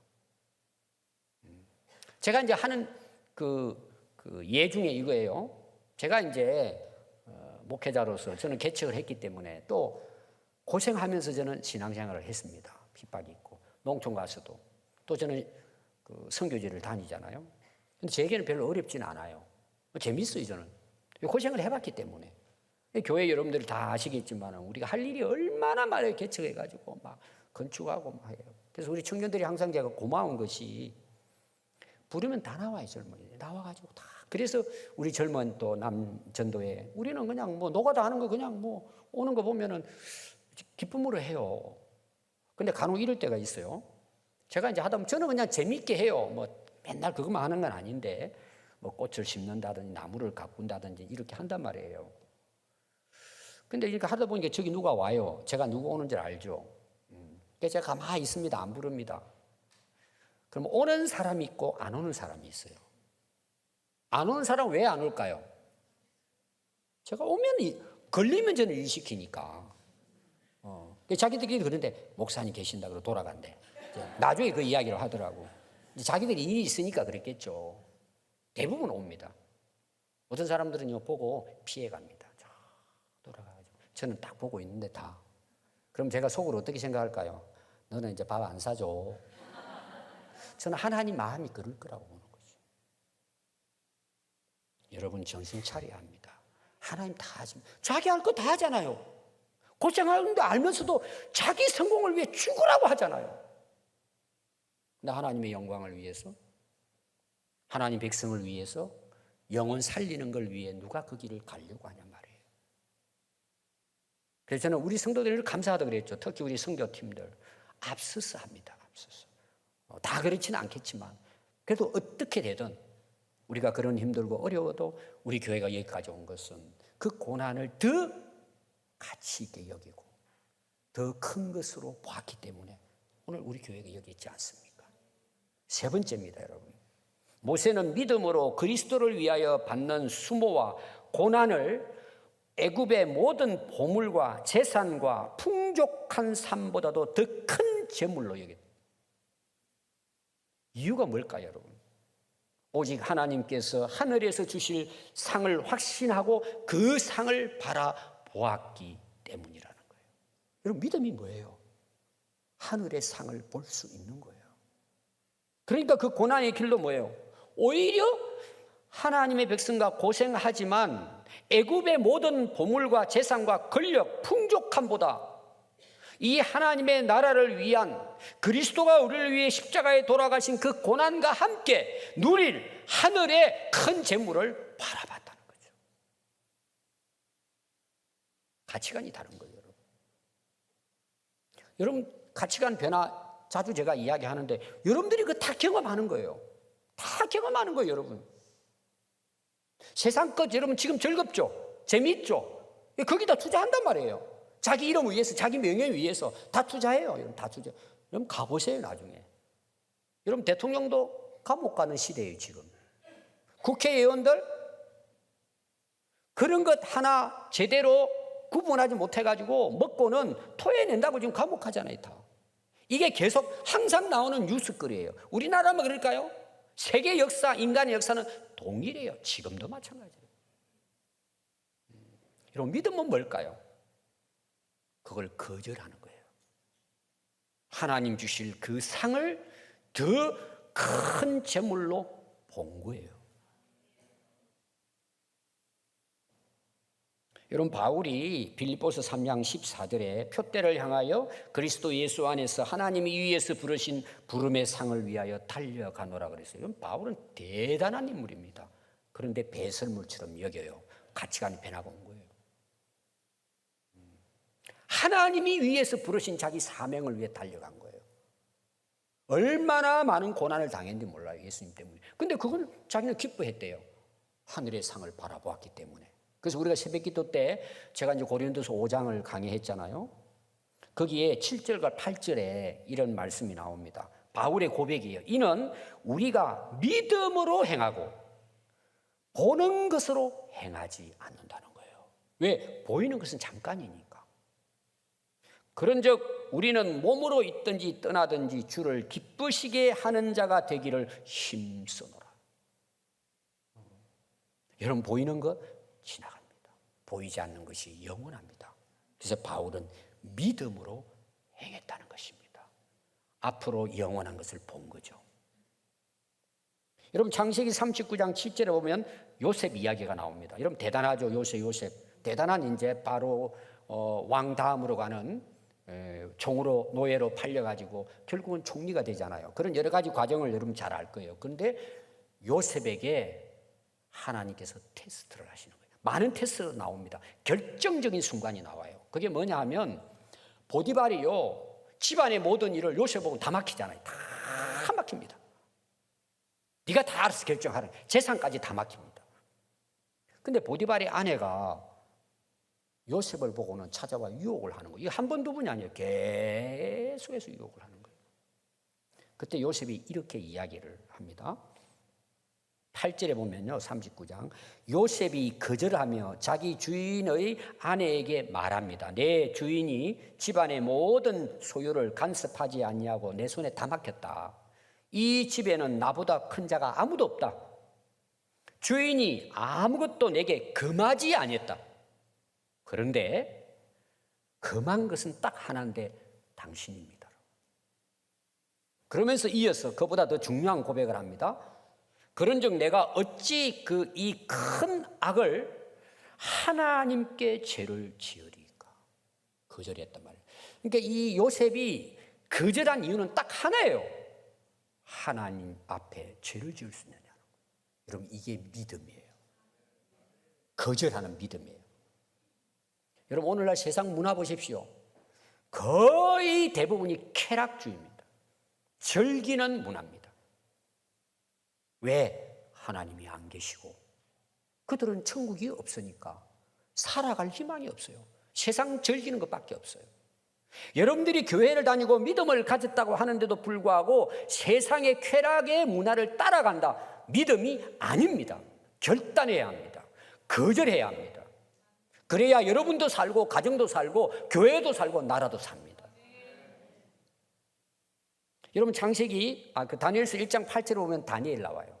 제가 이제 하는 예 중에 이거예요. 제가 이제 목회자로서 저는 개척을 했기 때문에 또 고생하면서 저는 신앙생활을 했습니다. 핍박이 있고 농촌 가서도 또 저는 선교지를 다니잖아요. 근데 제게는 별로 어렵지는 않아요. 재밌어요. 저는 고생을 해봤기 때문에. 교회 여러분들이 다 아시겠지만 우리가 할 일이 얼마나 많아요. 개척해가지고 막 건축하고 막 해요. 그래서 우리 청년들이 항상 제가 고마운 것이 부르면 다 나와요. 젊은이들 나와가지고 다. 그래서 우리 젊은 또 남전도에 우리는 그냥 뭐 노가다 하는 거 그냥 뭐 오는 거 보면은 기쁨으로 해요. 근데 간혹 이럴 때가 있어요. 제가 이제 하다 보면 저는 그냥 재밌게 해요. 뭐 맨날 그것만 하는 건 아닌데 뭐 꽃을 심는다든지 나무를 가꾼다든지 이렇게 한단 말이에요. 근데 이렇게 하다 보니까 저기 누가 와요. 제가 누구 오는지 알죠. 그래서 제가 가만히 있습니다. 안 부릅니다. 그럼 오는 사람이 있고 안 오는 사람이 있어요. 안 오는 사람은 왜 안 올까요? 제가 오면 걸리면 저는 일 시키니까. 자기들끼리 그런데 목사님 계신다 그러고 돌아간대. 나중에 그 이야기를 하더라고. 자기들이 일이 있으니까 그랬겠죠. 대부분 옵니다. 어떤 사람들은 이거 보고 피해갑니다. 돌아가가지고 저는 딱 보고 있는데 다. 그럼 제가 속으로 어떻게 생각할까요? 너는 이제 밥 안 사줘. 저는 하나님 마음이 그럴 거라고 보는 거죠. 여러분 정신 차려야 합니다. 하나님 다 하십니다. 자기 할 거 다 하잖아요. 고생하는데 알면서도 자기 성공을 위해 죽으라고 하잖아요. 근데 하나님의 영광을 위해서, 하나님 백성을 위해서, 영혼 살리는 걸 위해 누가 그 길을 가려고 하냐 말이에요. 그래서 저는 우리 성도들을 감사하다 그랬죠. 특히 우리 선교팀들 앞서서 합니다. 앞서서. 다 그렇지는 않겠지만 그래도 어떻게 되든 우리가 그런 힘들고 어려워도 우리 교회가 여기까지 온 것은 그 고난을 더 가치 있게 여기고 더 큰 것으로 보았기 때문에 오늘 우리 교회가 여기 있지 않습니까? 세 번째입니다, 여러분. 모세는 믿음으로 그리스도를 위하여 받는 수모와 고난을 애굽의 모든 보물과 재산과 풍족한 삶보다도 더 큰 재물로 여겼다. 이유가 뭘까요, 여러분? 오직 하나님께서 하늘에서 주실 상을 확신하고 그 상을 바라보았기 때문이라는 거예요. 여러분, 믿음이 뭐예요? 하늘의 상을 볼 수 있는 거예요. 그러니까 그 고난의 길로 뭐예요? 오히려 하나님의 백성과 고생하지만 애굽의 모든 보물과 재산과 권력, 풍족함보다 이 하나님의 나라를 위한 그리스도가 우리를 위해 십자가에 돌아가신 그 고난과 함께 누릴 하늘의 큰 재물을 바라봤다는 거죠. 가치관이 다른 거예요, 여러분. 여러분, 가치관 변화 자주 제가 이야기하는데 여러분들이 그거 다 경험하는 거예요. 다 경험하는 거예요, 여러분. 세상 것 여러분 지금 즐겁죠? 재밌죠? 거기다 투자한단 말이에요. 자기 이름 위해서, 자기 명예 위해서 다 투자해요. 여러분 다 투자. 여러분 가보세요, 나중에. 여러분 대통령도 감옥 가는 시대예요, 지금. 국회의원들 그런 것 하나 제대로 구분하지 못해가지고 먹고는 토해낸다고 지금 감옥 가잖아요, 다. 이게 계속 항상 나오는 뉴스거리예요. 우리나라만 그럴까요? 세계 역사, 인간의 역사는 동일해요. 지금도 마찬가지예요. 여러분 믿음은 뭘까요? 그걸 거절하는 거예요. 하나님 주실 그 상을 더 큰 재물로 본 거예요. 여러분 바울이 빌립보서 3장 14절에 표대를 향하여 그리스도 예수 안에서 하나님이 위에서 부르신 부름의 상을 위하여 달려가노라 그랬어요. 여러분 바울은 대단한 인물입니다. 그런데 배설물처럼 여겨요. 가치관이 변하고 온 거예요. 하나님이 위에서 부르신 자기 사명을 위해 달려간 거예요. 얼마나 많은 고난을 당했는지 몰라요, 예수님 때문에. 근데 그걸 자기는 기뻐했대요. 하늘의 상을 바라보았기 때문에. 그래서 우리가 새벽기도 때 제가 이제 고린도서 5장을 강의했잖아요. 거기에 7절과 8절에 이런 말씀이 나옵니다. 바울의 고백이에요. 이는 우리가 믿음으로 행하고 보는 것으로 행하지 않는다는 거예요. 왜? 보이는 것은 잠깐이니까. 그런즉 우리는 몸으로 있든지 떠나든지 주를 기쁘시게 하는 자가 되기를 힘쓰노라. 여러분 보이는 것 지나갑니다. 보이지 않는 것이 영원합니다. 그래서 바울은 믿음으로 행했다는 것입니다. 앞으로 영원한 것을 본 거죠. 여러분 창세기 39장 7절에 보면 요셉 이야기가 나옵니다. 여러분 대단하죠. 요셉 대단한 이제 바로 왕 다음으로 가는 종으로 노예로 팔려가지고 결국은 총리가 되잖아요. 그런 여러 가지 과정을 여러분 잘 알 거예요. 그런데 요셉에게 하나님께서 테스트를 하시는 거예요. 많은 테스트가 나옵니다. 결정적인 순간이 나와요. 그게 뭐냐 하면 보디발이요 집안의 모든 일을 요셉하고 다 맡기잖아요. 다 맡깁니다. 네가 다 알아서 결정하라. 재산까지 다 맡깁니다. 근데 보디발의 아내가 요셉을 보고는 찾아와 유혹을 하는 거예요. 이게 한 번, 두 번이 아니에요. 계속해서 유혹을 하는 거예요. 그때 요셉이 이렇게 이야기를 합니다. 8절에 보면요, 39장. 요셉이 거절하며 자기 주인의 아내에게 말합니다. 내 주인이 집안의 모든 소유를 간섭하지 않냐고 내 손에 다 맡겼다. 이 집에는 나보다 큰 자가 아무도 없다. 주인이 아무것도 내게 금하지 아니했다. 그런데 금한 것은 딱 하나인데 당신입니다. 그러면서 이어서 그보다 더 중요한 고백을 합니다. 그런즉 내가 어찌 이 큰 악을 하나님께 죄를 지으리까? 거절했단 말이에요. 그러니까 이 요셉이 거절한 이유는 딱 하나예요. 하나님 앞에 죄를 지을 수 있느냐. 여러분 이게 믿음이에요. 거절하는 믿음이에요. 여러분 오늘날 세상 문화 보십시오. 거의 대부분이 쾌락주의입니다. 즐기는 문화입니다. 왜? 하나님이 안 계시고 그들은 천국이 없으니까 살아갈 희망이 없어요. 세상 즐기는 것밖에 없어요. 여러분들이 교회를 다니고 믿음을 가졌다고 하는데도 불구하고 세상의 쾌락의 문화를 따라간다. 믿음이 아닙니다. 결단해야 합니다. 거절해야 합니다. 그래야 여러분도 살고 가정도 살고 교회도 살고 나라도 삽니다. 여러분 창세기 그 다니엘서 1장 8절에 보면 다니엘 나와요.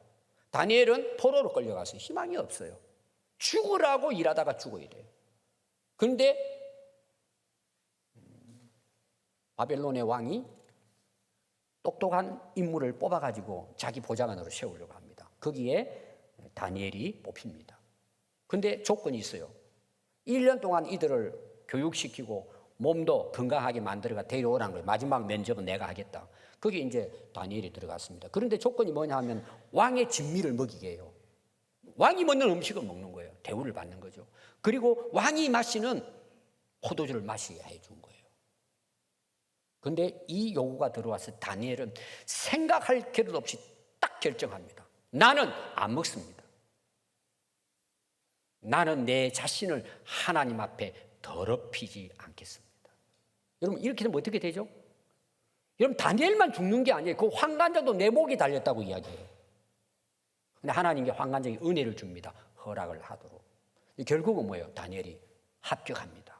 다니엘은 포로로 끌려가서 희망이 없어요. 죽으라고 일하다가 죽어야 돼요. 그런데 바벨론의 왕이 똑똑한 인물을 뽑아가지고 자기 보좌관으로 세우려고 합니다. 거기에 다니엘이 뽑힙니다. 그런데 조건이 있어요. 1년 동안 이들을 교육시키고 몸도 건강하게 만들어가 데려오라는 거예요. 마지막 면접은 내가 하겠다. 거기에 이제 다니엘이 들어갔습니다. 그런데 조건이 뭐냐 하면 왕의 진미를 먹이게 해요. 왕이 먹는 음식을 먹는 거예요. 대우를 받는 거죠. 그리고 왕이 마시는 포도주를 마시게 해준 거예요. 그런데 이 요구가 들어와서 다니엘은 생각할 겨를 없이 딱 결정합니다. 나는 안 먹습니다. 나는 내 자신을 하나님 앞에 더럽히지 않겠습니다. 여러분 이렇게 되면 어떻게 되죠? 여러분 다니엘만 죽는 게 아니에요. 그 환관자도 내 목이 달렸다고 이야기해요. 근데 하나님께 환관자에게 은혜를 줍니다. 허락을 하도록. 결국은 뭐예요? 다니엘이 합격합니다.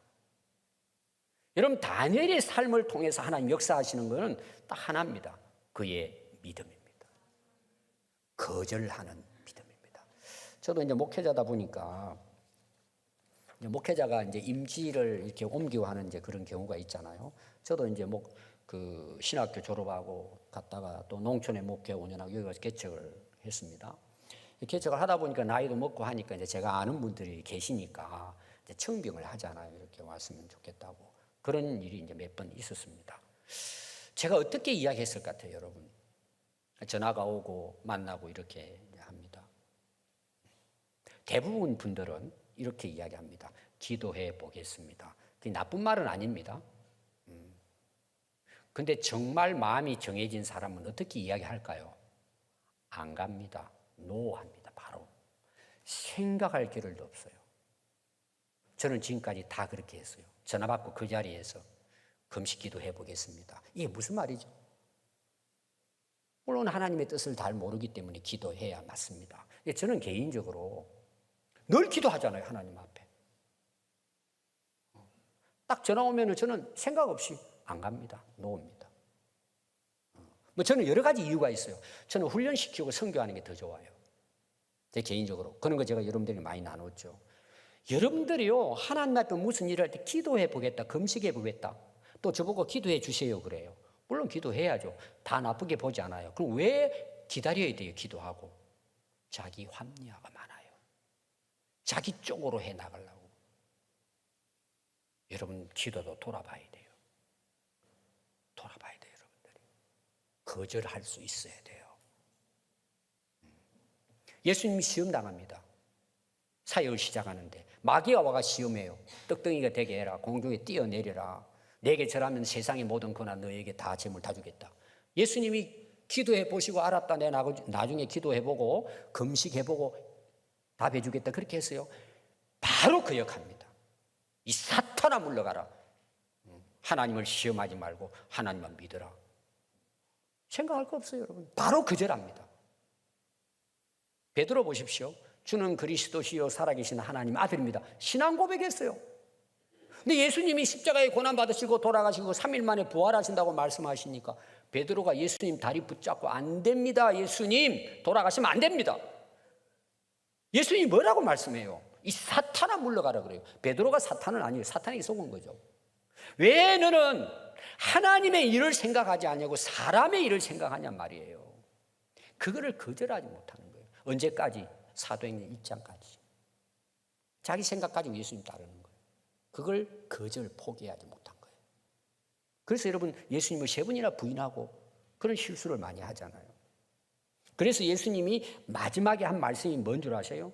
여러분 다니엘의 삶을 통해서 하나님 역사하시는 것은 딱 하나입니다. 그의 믿음입니다. 거절하는 믿음입니다. 저도 이제 목회자다 보니까 이제 목회자가 이제 임지를 이렇게 옮기고 하는 이제 그런 경우가 있잖아요. 저도 이제 그 신학교 졸업하고 갔다가 또 농촌에 목회 5년하고 여기 가서 개척을 했습니다. 개척을 하다 보니까 나이도 먹고 하니까 이제 제가 아는 분들이 계시니까 이제 청빙을 하잖아요. 이렇게 왔으면 좋겠다고. 그런 일이 이제 몇 번 있었습니다. 제가 어떻게 이야기했을 것 같아요, 여러분? 전화가 오고 만나고 이렇게 합니다. 대부분 분들은 이렇게 이야기합니다. 기도해 보겠습니다. 그게 나쁜 말은 아닙니다. 근데 정말 마음이 정해진 사람은 어떻게 이야기할까요? 안 갑니다. 노합니다. 바로. 생각할 겨를도 없어요. 저는 지금까지 다 그렇게 했어요. 전화 받고 그 자리에서 금식 기도해 보겠습니다. 이게 무슨 말이죠? 물론 하나님의 뜻을 잘 모르기 때문에 기도해야 맞습니다. 저는 개인적으로 늘 기도하잖아요. 하나님 앞에. 딱 전화 오면 저는 생각 없이 안 갑니다. 노입니다. 저는 여러 가지 이유가 있어요. 저는 훈련시키고 선교하는 게 더 좋아요. 제 개인적으로. 그런 거 제가 여러분들에게 많이 나눴죠. 여러분들이요, 하나님 앞에 무슨 일을 할 때 기도해 보겠다, 금식해 보겠다, 또 저보고 기도해 주세요 그래요. 물론 기도해야죠. 다 나쁘게 보지 않아요. 그럼 왜 기다려야 돼요, 기도하고? 자기 합리화가 많아요. 자기 쪽으로 해 나가려고. 여러분, 기도도 돌아봐야 돼요. 돌아봐야 돼요, 여러분들이. 거절할 수 있어야 돼요. 예수님이 시험 당합니다. 사역을 시작하는데 마귀가 와가 시험해요. 떡덩이가 되게 해라. 공중에 뛰어내려라. 내게 절하면 세상의 모든 권한 너에게 다 재물 다 주겠다. 예수님이 기도해 보시고 알았다. 내 나중에 기도해 보고 금식해 보고 답해 주겠다. 그렇게 했어요. 바로 거역합니다. 이 사탄아 물러가라. 하나님을 시험하지 말고 하나님만 믿어라. 생각할 거 없어요, 여러분. 바로 거절합니다. 베드로 보십시오. 주는 그리스도시요 살아계신 하나님 아들입니다. 신앙 고백했어요. 근데 예수님이 십자가에 고난받으시고 돌아가시고 3일 만에 부활하신다고 말씀하시니까 베드로가 예수님 다리 붙잡고 안 됩니다. 예수님 돌아가시면 안 됩니다. 예수님이 뭐라고 말씀해요? 이 사탄아 물러가라 그래요. 베드로가 사탄은 아니에요. 사탄에게 속은 거죠. 왜 너는 하나님의 일을 생각하지 않냐고 사람의 일을 생각하냔 말이에요. 그거를 거절하지 못하는 거예요. 언제까지? 사도행전 1장까지. 자기 생각 가지고 예수님 따르는 거예요. 그걸 거절 포기하지 못한 거예요. 그래서 여러분 예수님을 3번이나 부인하고 그런 실수를 많이 하잖아요. 그래서 예수님이 마지막에 한 말씀이 뭔 줄 아세요?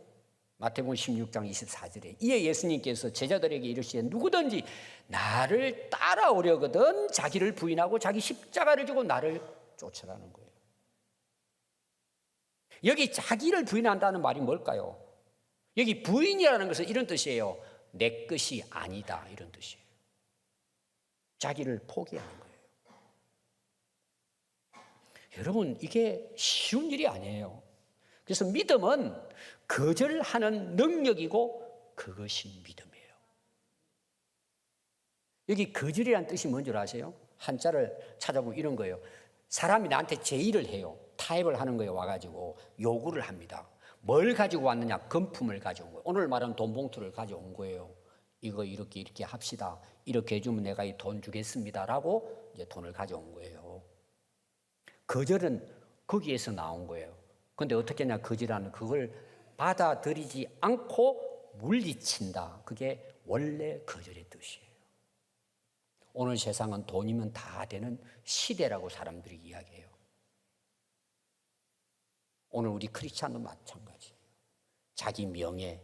마태복음 16장 24절에 이에 예수님께서 제자들에게 이르시되 누구든지 나를 따라오려거든 자기를 부인하고 자기 십자가를 지고 나를 쫓으라는 거예요. 여기 자기를 부인한다는 말이 뭘까요? 여기 부인이라는 것은 이런 뜻이에요. 내 것이 아니다 이런 뜻이에요. 자기를 포기하는 거예요. 여러분 이게 쉬운 일이 아니에요. 그래서 믿음은 거절하는 능력이고 그것이 믿음이에요. 여기 거절이라는 뜻이 뭔 줄 아세요? 한자를 찾아보면 이런 거예요. 사람이 나한테 제의를 해요. 타협을 하는 거예요. 와가지고 요구를 합니다. 뭘 가지고 왔느냐? 금품을 가져온 거예요. 오늘 말하는 돈 봉투를 가져온 거예요. 이거 이렇게 합시다. 이렇게 해주면 내가 이 돈 주겠습니다라고 이제 돈을 가져온 거예요. 거절은 거기에서 나온 거예요. 그런데 어떻게 하냐? 거절하는 그걸 받아들이지 않고 물리친다. 그게 원래 거절의 뜻이에요. 오늘 세상은 돈이면 다 되는 시대라고 사람들이 이야기해요. 오늘 우리 크리스찬도 마찬가지예요. 자기 명예,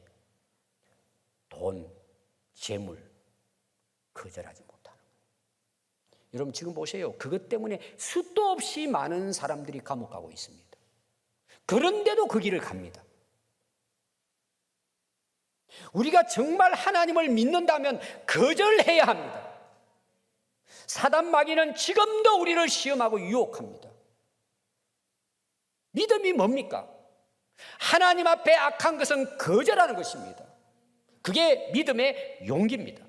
돈, 재물 거절하지 못하는 거예요. 여러분 지금 보세요. 그것 때문에 수도 없이 많은 사람들이 감옥 가고 있습니다. 그런데도 그 길을 갑니다. 우리가 정말 하나님을 믿는다면 거절해야 합니다. 사단 마귀는 지금도 우리를 시험하고 유혹합니다. 믿음이 뭡니까? 하나님 앞에 악한 것은 거절하는 것입니다. 그게 믿음의 용기입니다.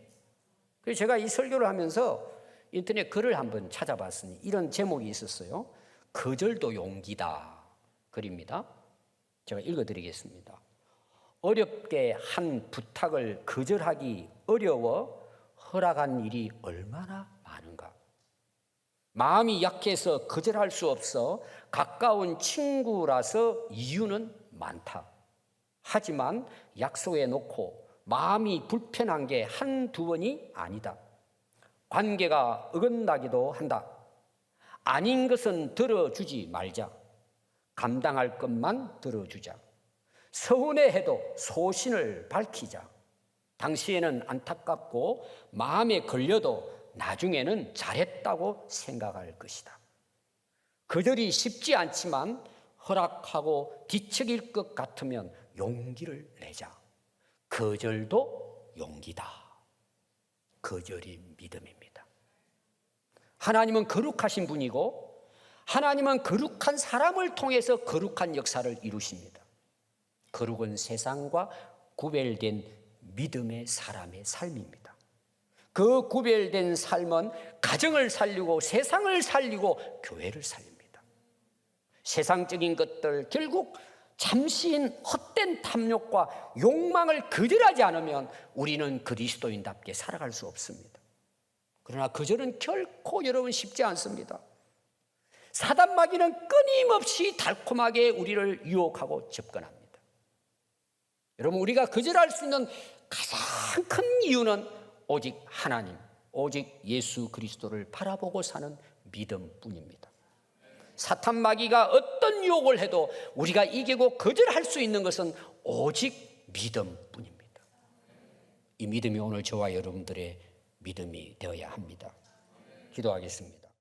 그래서 제가 이 설교를 하면서 인터넷 글을 한번 찾아봤으니 이런 제목이 있었어요. 거절도 용기다. 글입니다. 제가 읽어드리겠습니다. 어렵게 한 부탁을 거절하기 어려워 허락한 일이 얼마나 많은가. 마음이 약해서 거절할 수 없어 가까운 친구라서 이유는 많다. 하지만 약속해 놓고 마음이 불편한 게 한두 번이 아니다. 관계가 어긋나기도 한다. 아닌 것은 들어주지 말자. 감당할 것만 들어주자. 서운해해도 소신을 밝히자. 당시에는 안타깝고 마음에 걸려도 나중에는 잘했다고 생각할 것이다. 거절이 쉽지 않지만 허락하고 뒤척일 것 같으면 용기를 내자. 거절도 용기다. 거절이 믿음입니다. 하나님은 거룩하신 분이고 하나님은 거룩한 사람을 통해서 거룩한 역사를 이루십니다. 거룩은 세상과 구별된 믿음의 사람의 삶입니다. 그 구별된 삶은 가정을 살리고 세상을 살리고 교회를 살립니다. 세상적인 것들 결국 잠시인 헛된 탐욕과 욕망을 거절하지 않으면 우리는 그리스도인답게 살아갈 수 없습니다. 그러나 거절은 결코 여러분 쉽지 않습니다. 사단 마귀는 끊임없이 달콤하게 우리를 유혹하고 접근합니다. 여러분 우리가 거절할 수 있는 가장 큰 이유는 오직 하나님, 오직 예수 그리스도를 바라보고 사는 믿음뿐입니다. 사탄 마귀가 어떤 유혹을 해도 우리가 이기고 거절할 수 있는 것은 오직 믿음뿐입니다. 이 믿음이 오늘 저와 여러분들의 믿음이 되어야 합니다. 기도하겠습니다.